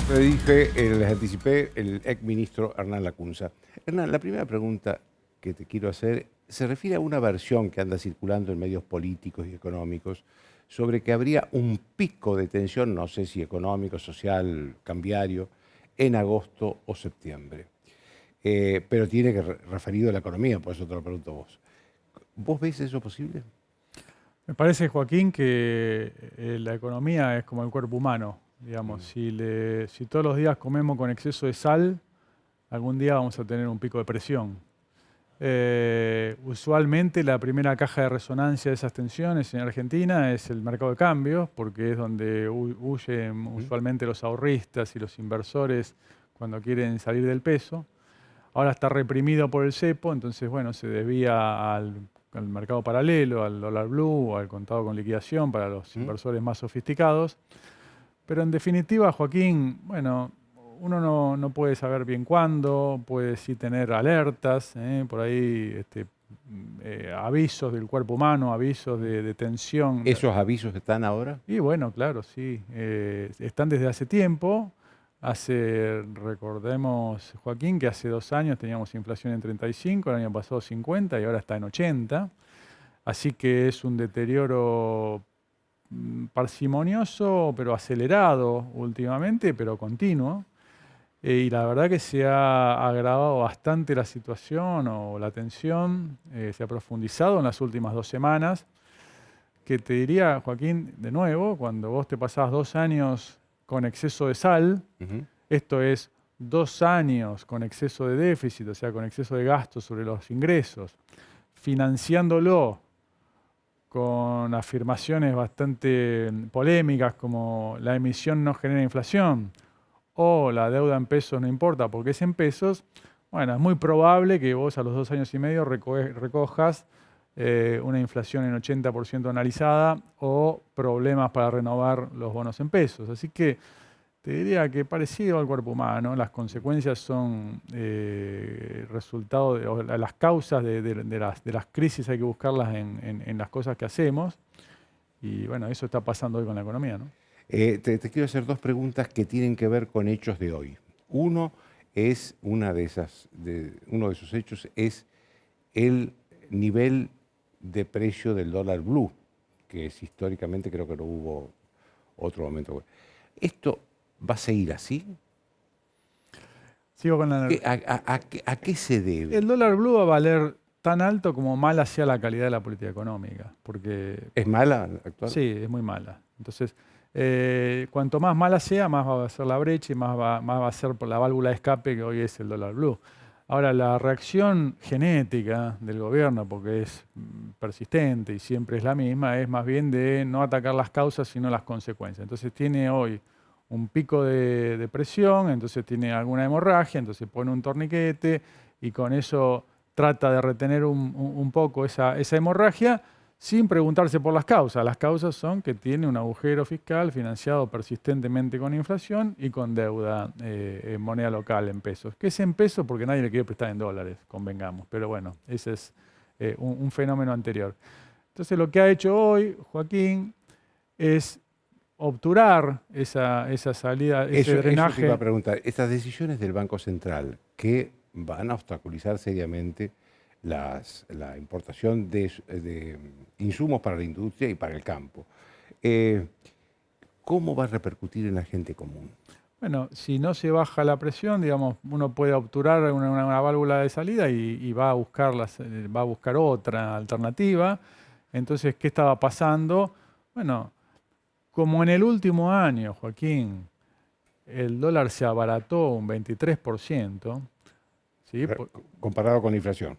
Le dije, les anticipé, el exministro Hernán Lacunza. Hernán, la primera pregunta que te quiero hacer se refiere a una versión que anda circulando en medios políticos y económicos sobre que habría un pico de tensión, no sé si económico, social, cambiario, en agosto o septiembre. Pero tiene que referido a la economía, por eso te lo pregunto a vos. ¿Vos ves eso posible? Me parece, Joaquín, que la economía es como el cuerpo humano. Digamos, si todos los días comemos con exceso de sal, algún día vamos a tener un pico de presión. Usualmente la primera caja de resonancia de esas tensiones en Argentina es el mercado de cambios, porque es donde huyen usualmente los ahorristas y los inversores cuando quieren salir del peso. Ahora está reprimido por el cepo, entonces bueno, se desvía al mercado paralelo, al dólar blue o al contado con liquidación para los inversores más sofisticados. Pero en definitiva, Joaquín, bueno, uno no puede saber bien cuándo, puede sí tener alertas, por ahí avisos del cuerpo humano, avisos de tensión. ¿Esos avisos están ahora? Y bueno, claro, sí. Están desde hace tiempo. Recordemos, Joaquín, que hace 2 años teníamos inflación en 35, el año pasado 50 y ahora está en 80. Así que es un deterioro parsimonioso, pero acelerado últimamente, pero continuo. Y la verdad que se ha agravado bastante la situación o la tensión, se ha profundizado en las últimas 2 semanas, que te diría, Joaquín, de nuevo, cuando vos te pasás 2 años con exceso de sal, esto es 2 años con exceso de déficit, o sea, con exceso de gastos sobre los ingresos, financiándolo con afirmaciones bastante polémicas como la emisión no genera inflación o la deuda en pesos no importa porque es en pesos, bueno, es muy probable que vos a los 2 años y medio recojas una inflación en 80% analizada o problemas para renovar los bonos en pesos. Así que te diría que parecido al cuerpo humano, las consecuencias son resultado o las causas de las crisis hay que buscarlas en las cosas que hacemos. Y bueno, eso está pasando hoy con la economía, ¿no? Te quiero hacer 2 preguntas que tienen que ver con hechos de hoy. Uno de esos hechos es el nivel de precio del dólar blue, que es históricamente creo que no hubo otro momento. ¿Esto va a seguir así? Sigo con la... ¿A qué se debe? El dólar blue va a valer tan alto como mala sea la calidad de la política económica. Porque, ¿Es mala actual? Sí, es muy mala. Entonces, cuanto más mala sea, más va a ser la brecha y más va a ser por la válvula de escape que hoy es el dólar blue. Ahora, la reacción genética del gobierno, porque es persistente y siempre es la misma, es más bien de no atacar las causas, sino las consecuencias. Entonces, tiene hoy un pico de presión, entonces tiene alguna hemorragia, entonces pone un torniquete y con eso trata de retener un poco esa hemorragia sin preguntarse por las causas. Las causas son que tiene un agujero fiscal financiado persistentemente con inflación y con deuda en moneda local, en pesos. Que es en pesos porque nadie le quiere prestar en dólares, convengamos. Pero bueno, ese es un fenómeno anterior. Entonces lo que ha hecho hoy Joaquín es obturar esa salida, ese drenaje. Eso te iba a preguntar. Estas decisiones del Banco Central que van a obstaculizar seriamente la importación de insumos para la industria y para el campo. ¿Cómo va a repercutir en la gente común? Bueno, si no se baja la presión, digamos, uno puede obturar una válvula de salida y va a buscar otra alternativa. Entonces, ¿qué estaba pasando? Bueno, como en el último año, Joaquín, el dólar se abarató un 23%. ¿Sí? Comparado con la inflación.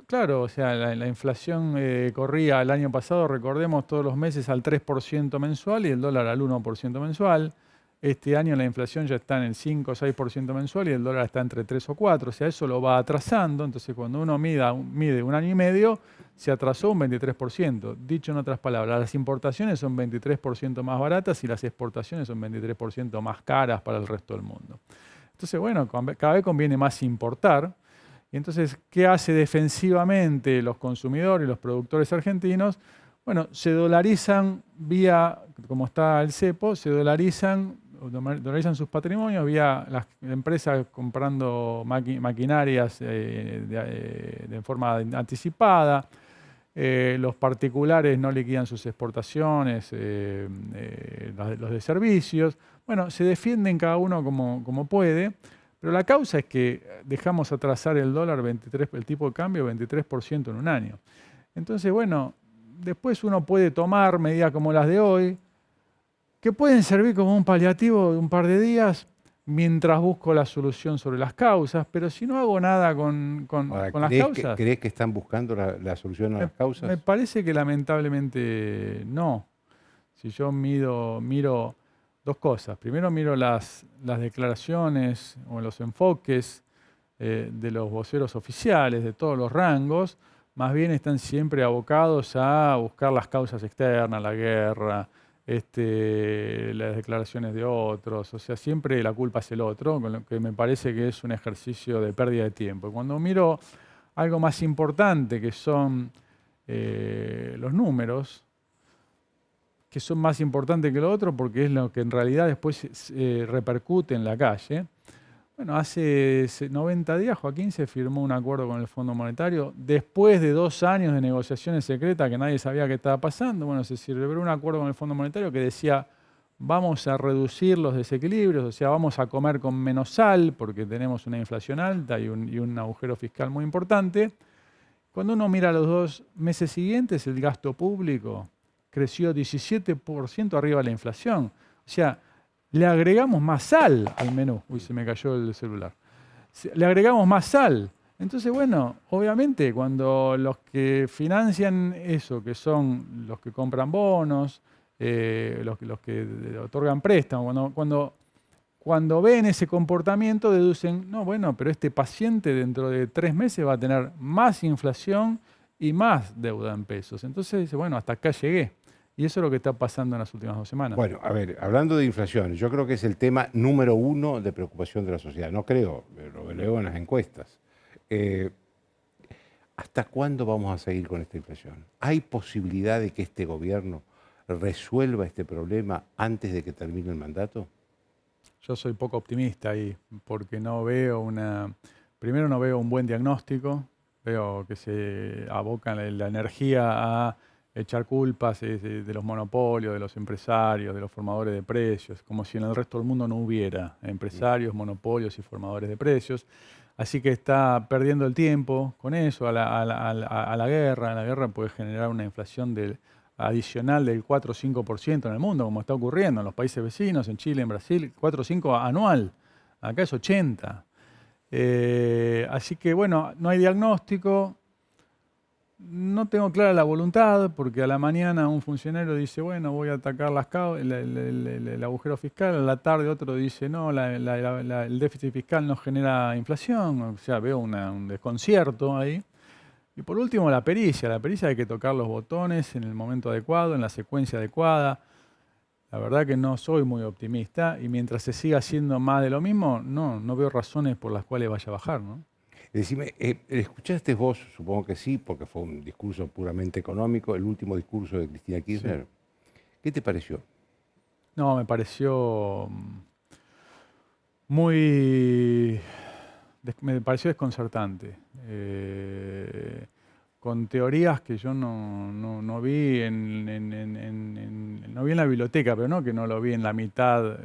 Claro, o sea, la inflación corría el año pasado, recordemos, todos los meses al 3% mensual y el dólar al 1% mensual. Este año la inflación ya está en el 5 o 6% mensual y el dólar está entre 3 o 4. O sea, eso lo va atrasando. Entonces, cuando uno mide un año y medio, se atrasó un 23%. Dicho en otras palabras, las importaciones son 23% más baratas y las exportaciones son 23% más caras para el resto del mundo. Entonces, bueno, cada vez conviene más importar. Y entonces, ¿qué hace defensivamente los consumidores y los productores argentinos? Bueno, se dolarizan vía, como está el cepo, se dolarizan sus patrimonios vía las empresas comprando maquinarias de forma anticipada. Los particulares no liquidan sus exportaciones, los de servicios. Bueno, se defienden cada uno como puede, pero la causa es que dejamos atrasar el dólar, el tipo de cambio 23% en un año. Entonces, bueno, después uno puede tomar medidas como las de hoy, que pueden servir como un paliativo de un par de días mientras busco la solución sobre las causas, pero si no hago nada con las causas... ¿Crees que están buscando la solución a las causas? Me parece que lamentablemente no. Si yo miro dos cosas. Primero miro las declaraciones o los enfoques de los voceros oficiales de todos los rangos, más bien están siempre abocados a buscar las causas externas, la guerra, las declaraciones de otros, o sea, siempre la culpa es el otro, con lo que me parece que es un ejercicio de pérdida de tiempo. Cuando miro algo más importante, que son los números, que son más importantes que lo otro porque es lo que en realidad después repercute en la calle. Bueno, hace 90 días, Joaquín, se firmó un acuerdo con el Fondo Monetario. Después de 2 años de negociaciones secretas que nadie sabía qué estaba pasando, bueno, se celebró un acuerdo con el Fondo Monetario que decía vamos a reducir los desequilibrios, o sea, vamos a comer con menos sal porque tenemos una inflación alta y un agujero fiscal muy importante. Cuando uno mira los 2 meses siguientes, el gasto público creció 17% arriba de la inflación. O sea, le agregamos más sal al menú. Uy, se me cayó el celular. Le agregamos más sal. Entonces, bueno, obviamente cuando los que financian eso, que son los que compran bonos, los que otorgan préstamos, cuando ven ese comportamiento deducen, no, bueno, pero este paciente dentro de 3 meses va a tener más inflación y más deuda en pesos. Entonces dice, bueno, hasta acá llegué. Y eso es lo que está pasando en las últimas 2 semanas. Bueno, a ver, hablando de inflación, yo creo que es el tema número 1 de preocupación de la sociedad. No creo, lo leo en las encuestas. ¿Hasta cuándo vamos a seguir con esta inflación? ¿Hay posibilidad de que este gobierno resuelva este problema antes de que termine el mandato? Yo soy poco optimista ahí, porque primero no veo un buen diagnóstico, veo que se aboca la energía a echar culpas de los monopolios, de los empresarios, de los formadores de precios, como si en el resto del mundo no hubiera empresarios, monopolios y formadores de precios. Así que está perdiendo el tiempo con eso, a la guerra. La guerra puede generar una inflación adicional del 4 o 5% en el mundo, como está ocurriendo en los países vecinos, en Chile, en Brasil, 4 o 5 anual. Acá es 80. Así que, bueno, no hay diagnóstico. No tengo clara la voluntad, porque a la mañana un funcionario dice, bueno, voy a atacar el agujero fiscal, a la tarde otro dice, no, el déficit fiscal no genera inflación, o sea, veo un desconcierto ahí. Y por último, la pericia hay que tocar los botones en el momento adecuado, en la secuencia adecuada. La verdad que no soy muy optimista y mientras se siga haciendo más de lo mismo, no veo razones por las cuales vaya a bajar, ¿no? Decime, ¿escuchaste vos? Supongo que sí, porque fue un discurso puramente económico, el último discurso de Cristina Kirchner. Sí. ¿Qué te pareció? No, me pareció muy me pareció desconcertante. Con teorías que yo no vi no vi en la biblioteca, pero no que no lo vi en la mitad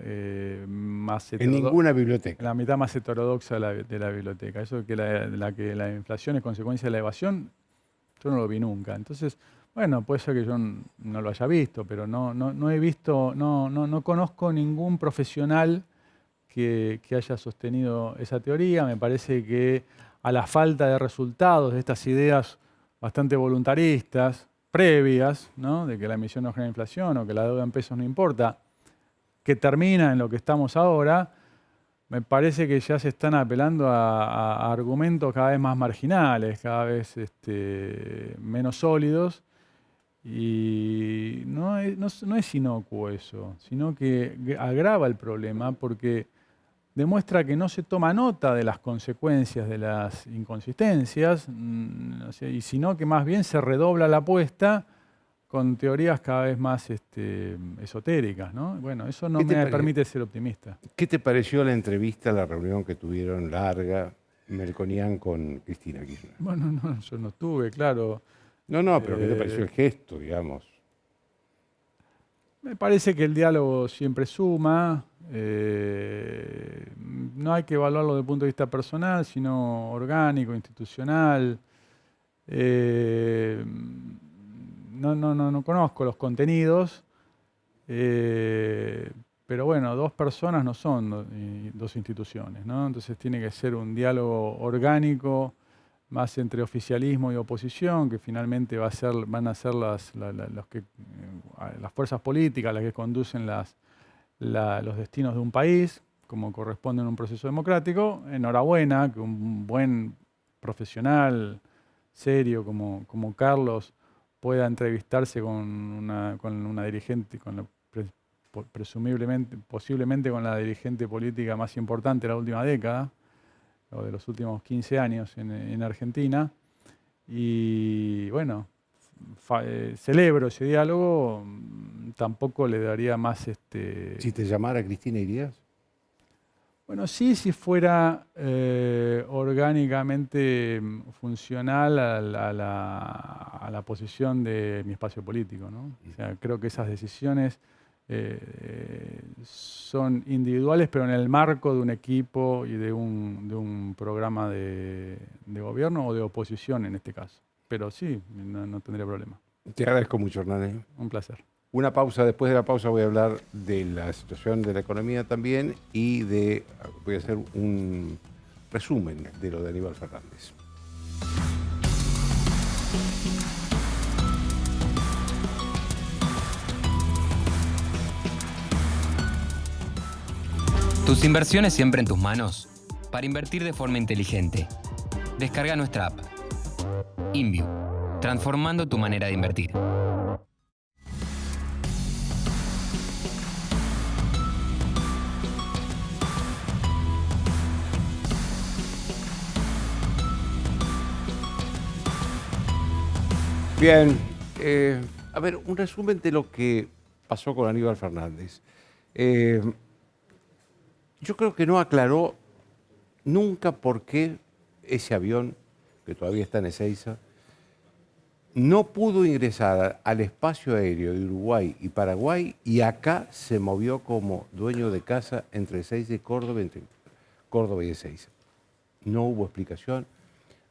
más En ninguna biblioteca. en la mitad más heterodoxa de la biblioteca. Eso de que la inflación es consecuencia de la evasión, yo no lo vi nunca. Entonces, bueno, puede ser que yo no lo haya visto, pero no he visto, no conozco ningún profesional que haya sostenido esa teoría. Me parece que a la falta de resultados de estas ideas bastante voluntaristas, previas, ¿no? De que la emisión no genera inflación o que la deuda en pesos no importa, que termina en lo que estamos ahora, me parece que ya se están apelando a argumentos cada vez más marginales, cada vez menos sólidos, y no es inocuo eso, sino que agrava el problema porque demuestra que no se toma nota de las consecuencias de las inconsistencias, y sino que más bien se redobla la apuesta con teorías cada vez más esotéricas, ¿no? Bueno, eso no me permite ser optimista. ¿Qué te pareció la entrevista, la reunión que tuvieron larga Melconian con Cristina Kirchner? Bueno, yo no estuve, claro. No, pero ¿qué te pareció el gesto, digamos? Me parece que el diálogo siempre suma. No hay que evaluarlo desde el punto de vista personal, sino orgánico, institucional. No conozco los contenidos, pero bueno, dos personas no son dos instituciones, ¿no? Entonces tiene que ser un diálogo orgánico, más entre oficialismo y oposición, que finalmente van a ser las fuerzas políticas las que conducen los destinos de un país, como corresponde en un proceso democrático. Enhorabuena que un buen profesional serio como Carlos pueda entrevistarse con una dirigente, posiblemente con la dirigente política más importante de la última década, o de los últimos 15 años en Argentina. Y bueno, celebro ese diálogo, tampoco le daría más... Si te llamara Cristina, ¿irías? Bueno, sí, si fuera orgánicamente funcional a la posición de mi espacio político, ¿no? O sea, creo que esas decisiones son individuales, pero en el marco de un equipo y de un programa de gobierno o de oposición en este caso. Pero sí, no tendría problema. Te agradezco mucho, Hernán. Un placer. Una pausa. Después de la pausa voy a hablar de la situación de la economía también y voy a hacer un resumen de lo de Aníbal Fernández. Tus inversiones siempre en tus manos. Para invertir de forma inteligente. Descarga nuestra app. Inview. Transformando tu manera de invertir. Bien, a ver, un resumen de lo que pasó con Aníbal Fernández. Yo creo que no aclaró nunca por qué ese avión, que todavía está en Ezeiza, no pudo ingresar al espacio aéreo de Uruguay y Paraguay y acá se movió como dueño de casa entre Ezeiza y Córdoba, entre Córdoba y Ezeiza. No hubo explicación,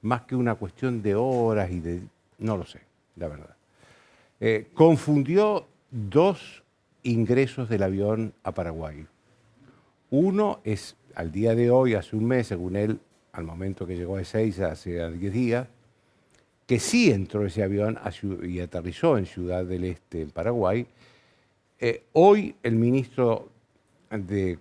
más que una cuestión de horas y de... no lo sé, la verdad. Confundió dos ingresos del avión a Paraguay. Uno es, al día de hoy, hace un mes, según él, al momento que llegó a Ezeiza, hace 10 días, que sí entró ese avión y aterrizó en Ciudad del Este, en Paraguay. Hoy el ministro de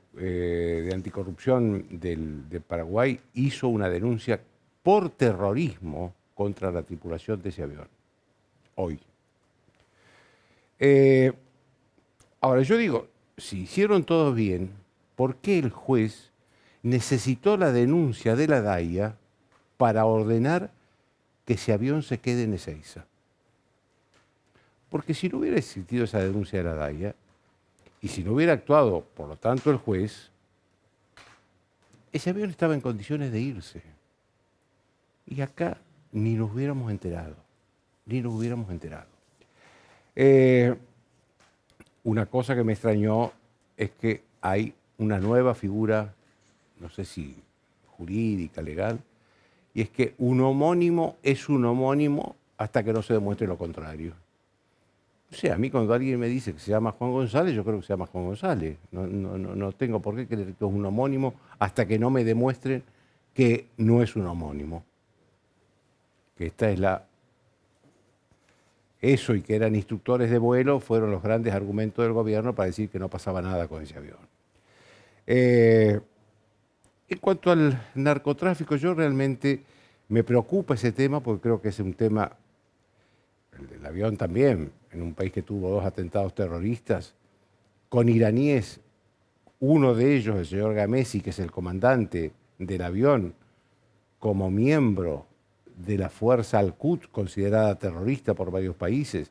Anticorrupción de Paraguay hizo una denuncia por terrorismo contra la tripulación de ese avión. Hoy. Ahora, yo digo, si hicieron todo bien, ¿por qué el juez necesitó la denuncia de la DAIA para ordenar que ese avión se quede en Ezeiza? Porque si no hubiera existido esa denuncia de la DAIA, y si no hubiera actuado, por lo tanto, el juez, ese avión estaba en condiciones de irse. Y acá ni nos hubiéramos enterado, ni nos hubiéramos enterado. Una cosa que me extrañó es que hay una nueva figura, no sé si jurídica, legal, y es que un homónimo es un homónimo hasta que no se demuestre lo contrario. O sea, a mí cuando alguien me dice que se llama Juan González, yo creo que se llama Juan González. No tengo por qué creer que es un homónimo hasta que no me demuestren que no es un homónimo. Que esta es eso y que eran instructores de vuelo fueron los grandes argumentos del gobierno para decir que no pasaba nada con ese avión. En cuanto al narcotráfico, yo realmente me preocupa ese tema porque creo que es un tema, el del avión también, en un país que tuvo 2 atentados terroristas, con iraníes, uno de ellos, el señor Gamesi, que es el comandante del avión, como miembro de la fuerza Al-Quds, considerada terrorista por varios países,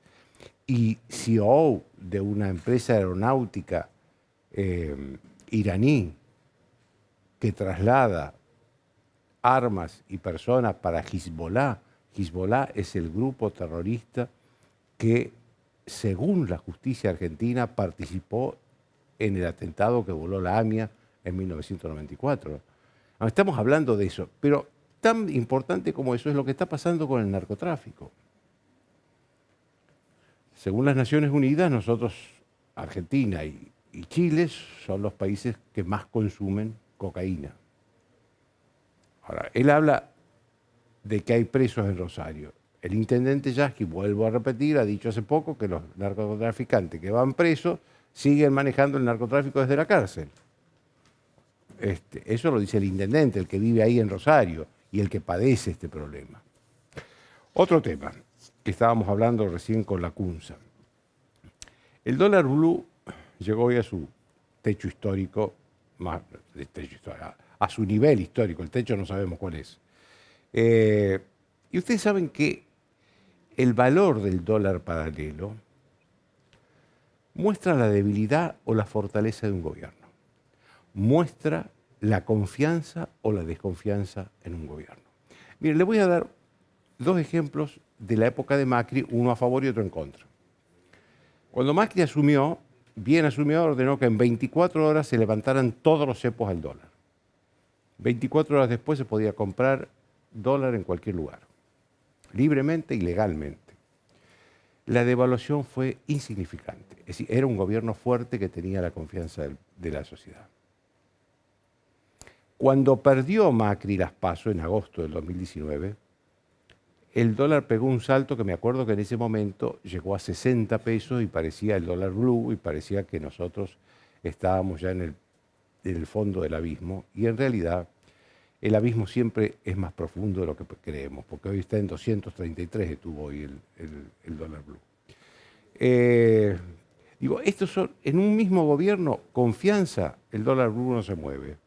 y CEO de una empresa aeronáutica iraní que traslada armas y personas para Hezbollah. Hezbollah es el grupo terrorista que, según la justicia argentina, participó en el atentado que voló la AMIA en 1994. Estamos hablando de eso, pero tan importante como eso es lo que está pasando con el narcotráfico. Según las Naciones Unidas, nosotros, Argentina y Chile, son los países que más consumen cocaína. Ahora, él habla de que hay presos en Rosario. El intendente Yasky, vuelvo a repetir, ha dicho hace poco que los narcotraficantes que van presos siguen manejando el narcotráfico desde la cárcel. Eso lo dice el intendente, el que vive ahí en Rosario y el que padece este problema. Otro tema que estábamos hablando recién con la CUNSA. El dólar blue llegó hoy a su techo histórico, a su nivel histórico, el techo no sabemos cuál es. Y ustedes saben que el valor del dólar paralelo muestra la debilidad o la fortaleza de un gobierno. Muestra la confianza o la desconfianza en un gobierno. Miren, le voy a dar 2 ejemplos de la época de Macri, uno a favor y otro en contra. Cuando Macri asumió, ordenó que en 24 horas se levantaran todos los cepos al dólar. 24 horas después se podía comprar dólar en cualquier lugar, libremente y legalmente. La devaluación fue insignificante. Es decir, era un gobierno fuerte que tenía la confianza de la sociedad. Cuando perdió Macri las PASO en agosto del 2019, el dólar pegó un salto que me acuerdo que en ese momento llegó a 60 pesos y parecía el dólar blue y parecía que nosotros estábamos ya en el fondo del abismo. Y en realidad el abismo siempre es más profundo de lo que creemos, porque hoy está en 233, estuvo hoy el dólar blue. Estos son, en un mismo gobierno, confianza, el dólar blue no se mueve.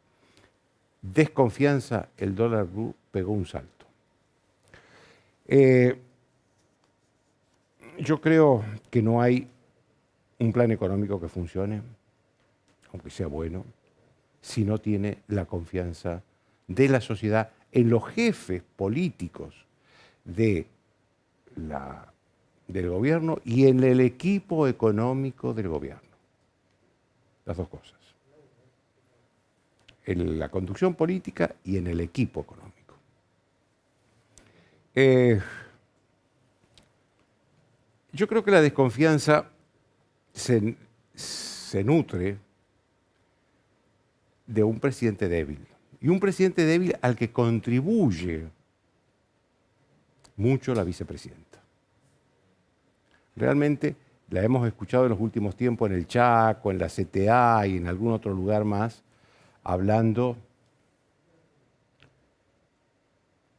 Desconfianza, el dólar blue pegó un salto. Yo creo que no hay un plan económico que funcione, aunque sea bueno, si no tiene la confianza de la sociedad en los jefes políticos del gobierno y en el equipo económico del gobierno. Las 2 cosas. En la conducción política y en el equipo económico. Yo creo que la desconfianza se nutre de un presidente débil. Y un presidente débil al que contribuye mucho la vicepresidenta. Realmente la hemos escuchado en los últimos tiempos en el Chaco, en la CTA y en algún otro lugar más, hablando,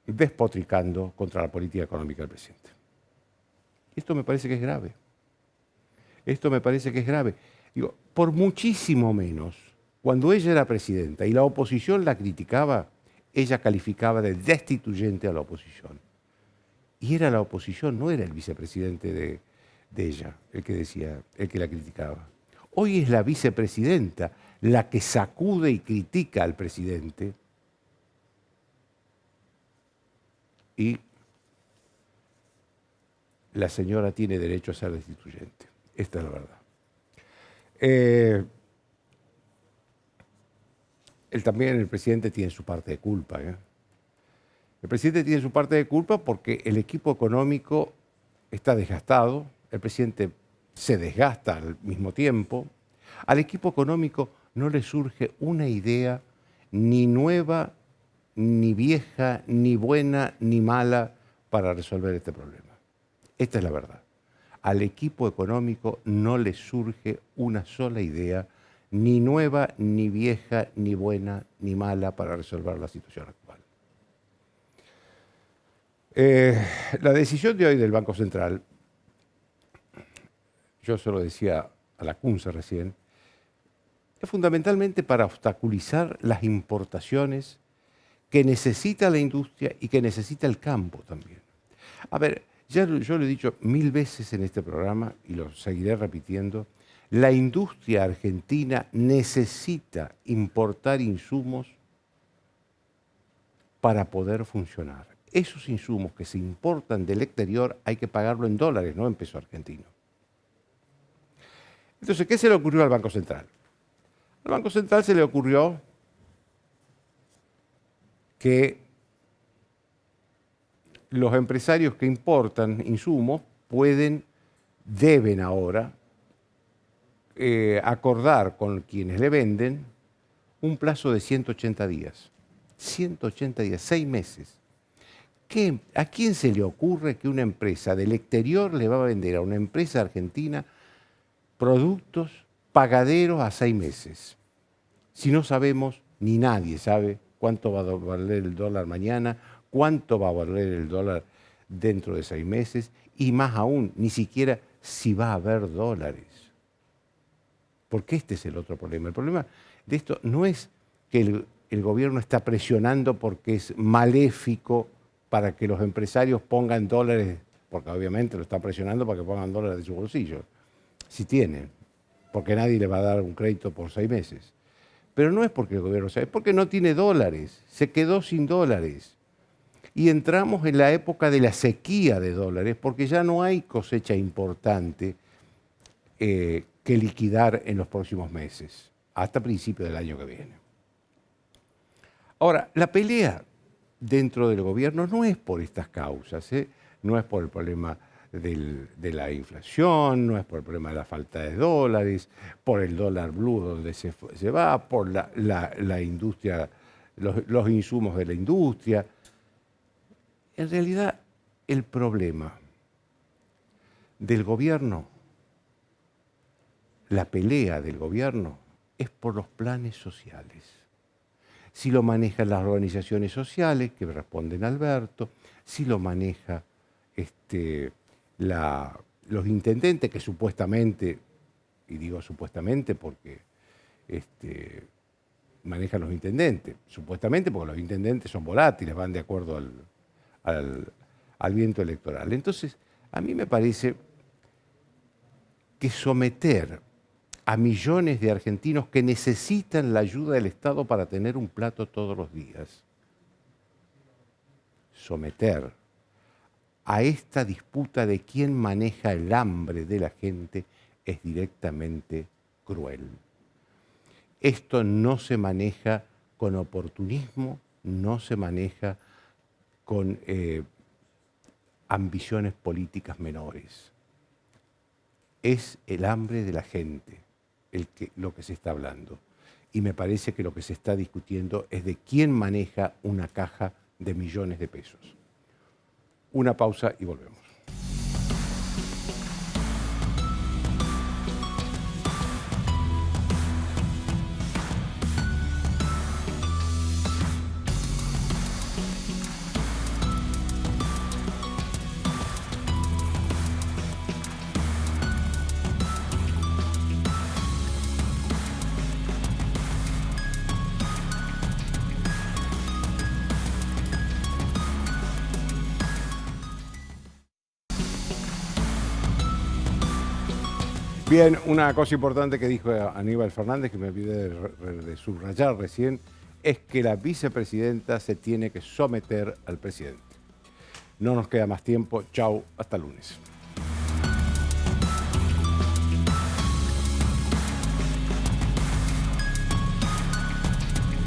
despotricando contra la política económica del presidente. Esto me parece que es grave. Esto me parece que es grave. Digo, por muchísimo menos, cuando ella era presidenta y la oposición la criticaba, ella calificaba de destituyente a la oposición. Y era la oposición, no era el vicepresidente de ella el que la criticaba. Hoy es la vicepresidenta la que sacude y critica al presidente y la señora tiene derecho a ser destituyente. Esta es la verdad. El presidente tiene su parte de culpa. El presidente tiene su parte de culpa porque el equipo económico está desgastado, el presidente se desgasta al mismo tiempo. Al equipo económico no le surge una idea ni nueva, ni vieja, ni buena, ni mala para resolver este problema. Esta es la verdad. Al equipo económico no le surge una sola idea, ni nueva, ni vieja, ni buena, ni mala para resolver la situación actual. La decisión de hoy del Banco Central, yo se lo decía a la Kunze recién, es fundamentalmente para obstaculizar las importaciones que necesita la industria y que necesita el campo también. A ver, yo lo he dicho 1000 veces en este programa y lo seguiré repitiendo, la industria argentina necesita importar insumos para poder funcionar. Esos insumos que se importan del exterior hay que pagarlo en dólares, no en peso argentino. Entonces, ¿qué se le ocurrió al Banco Central? Al Banco Central se le ocurrió que los empresarios que importan insumos deben ahora acordar con quienes le venden un plazo de 180 días. 180 días, 6 meses. ¿A quién se le ocurre que una empresa del exterior le va a vender a una empresa argentina productos pagaderos a 6 meses? Si no sabemos, ni nadie sabe cuánto va a valer el dólar mañana, cuánto va a valer el dólar dentro de 6 meses, y más aún, ni siquiera si va a haber dólares. Porque este es el otro problema. El problema de esto no es que el gobierno está presionando porque es maléfico para que los empresarios pongan dólares, porque obviamente lo está presionando para que pongan dólares de su bolsillo, si tienen, porque nadie le va a dar un crédito por 6 meses. Pero no es porque el gobierno sabe, es porque no tiene dólares, se quedó sin dólares. Y entramos en la época de la sequía de dólares, porque ya no hay cosecha importante que liquidar en los próximos meses, hasta principios del año que viene. Ahora, la pelea dentro del gobierno no es por estas causas, no es por el problema de la inflación, no es por el problema de la falta de dólares, por el dólar blue donde se va, por la industria, los insumos de la industria. En realidad, el problema del gobierno, la pelea del gobierno, es por los planes sociales. Si lo manejan las organizaciones sociales, que responden a Alberto, si lo maneja los intendentes, que supuestamente, y digo supuestamente porque manejan los intendentes, supuestamente porque los intendentes son volátiles, van de acuerdo al viento electoral. Entonces, a mí me parece que someter a millones de argentinos que necesitan la ayuda del Estado para tener un plato todos los días, someter a esta disputa de quién maneja el hambre de la gente es directamente cruel. Esto no se maneja con oportunismo, no se maneja con ambiciones políticas menores. Es el hambre de la gente lo que se está hablando. Y me parece que lo que se está discutiendo es de quién maneja una caja de millones de pesos. Una pausa y volvemos. Bien, una cosa importante que dijo Aníbal Fernández, que me olvidé de subrayar recién, es que la vicepresidenta se tiene que someter al presidente. No nos queda más tiempo. Chau, hasta lunes.